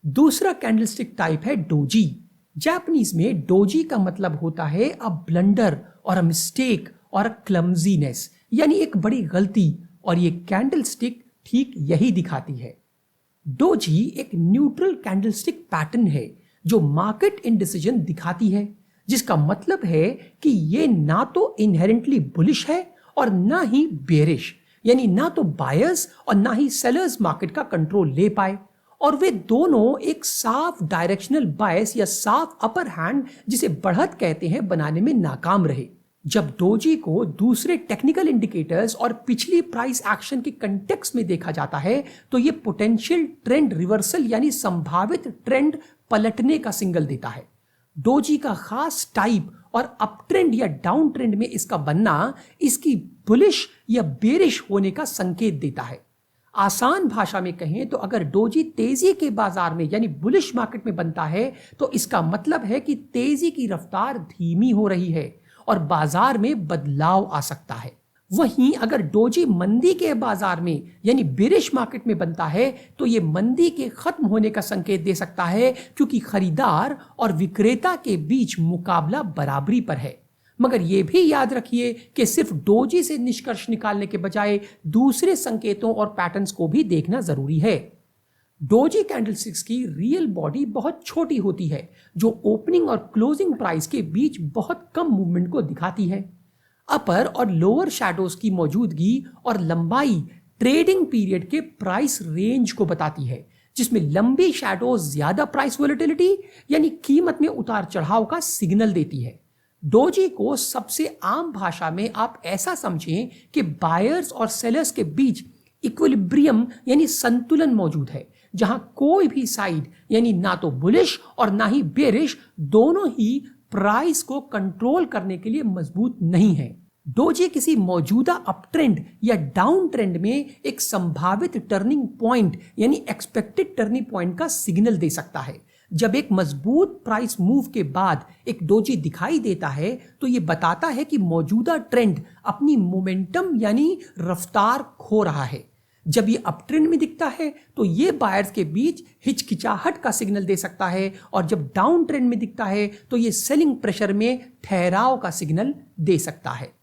दूसरा candlestick type है doji. Japanese में डोजी का मतलब होता है अ ब्लंडर और अ मिस्टेक और अ क्लमजीनेस, यानी एक बड़ी गलती, और ये कैंडलस्टिक ठीक यही दिखाती है। डोजी एक न्यूट्रल कैंडलस्टिक पैटर्न है जो मार्केट इंडिसीजन दिखाती है, जिसका मतलब है कि ये ना तो इनहेरेंटली बुलिश है और ना ही बेरिश, यानी ना तो बायर्स और ना ही सेलर्स मार्केट का कंट्रोल ले पाए, और वे दोनों एक साफ डायरेक्शनल बायस या साफ अपर हैंड, जिसे बढ़त कहते हैं, बनाने में नाकाम रहे। जब डोजी को दूसरे टेक्निकल इंडिकेटर्स और पिछली प्राइस एक्शन के कंटेक्स्ट में देखा जाता है तो ये पोटेंशियल ट्रेंड रिवर्सल यानी संभावित ट्रेंड पलटने का सिग्नल देता है। डोजी का खास टाइप और अप ट्रेंड या डाउन ट्रेंड में इसका बनना इसकी बुलिश या बेरिश होने का संकेत देता है। आसान भाषा में कहें तो अगर डोजी तेजी के बाजार में यानी बुलिश मार्केट में बनता है तो इसका मतलब है कि तेजी की रफ्तार धीमी हो रही है और बाजार में बदलाव आ सकता है। वहीं अगर डोजी मंदी के बाजार में यानी बेरिश मार्केट में बनता है तो यह मंदी के खत्म होने का संकेत दे सकता है, क्योंकि खरीदार और विक्रेता के बीच मुकाबला बराबरी पर है। मगर यह भी याद रखिए कि सिर्फ डोजी से निष्कर्ष निकालने के बजाय दूसरे संकेतों और पैटर्न्स को भी देखना जरूरी है। डोजी कैंडलस्टिक्स की रियल बॉडी बहुत छोटी होती है, जो ओपनिंग और क्लोजिंग प्राइस के बीच बहुत कम मूवमेंट को दिखाती है। अपर और लोअर शैडोज की मौजूदगी और लंबाई ट्रेडिंग पीरियड के प्राइस रेंज को बताती है, जिसमें लंबी शैडोज ज्यादा प्राइस वोलेटिलिटी यानी कीमत में उतार चढ़ाव का सिग्नल देती है। डोजी को सबसे आम भाषा में आप ऐसा समझें कि बायर्स और सेलर्स के बीच इक्विलिब्रियम यानी संतुलन मौजूद है, जहां कोई भी साइड यानी ना तो बुलिश और ना ही बेरिश दोनों ही प्राइस को कंट्रोल करने के लिए मजबूत नहीं है। डोजी किसी मौजूदा अप ट्रेंड या डाउन ट्रेंड में एक संभावित टर्निंग पॉइंट यानी एक्सपेक्टेड टर्निंग पॉइंट का सिग्नल दे सकता है। जब एक मजबूत प्राइस मूव के बाद एक डोजी दिखाई देता है तो यह बताता है कि मौजूदा ट्रेंड अपनी मोमेंटम यानी रफ्तार खो रहा है। जब ये अप ट्रेंड में दिखता है तो ये बायर्स के बीच हिचकिचाहट का सिग्नल दे सकता है, और जब डाउन ट्रेंड में दिखता है तो ये सेलिंग प्रेशर में ठहराव का सिग्नल दे सकता है।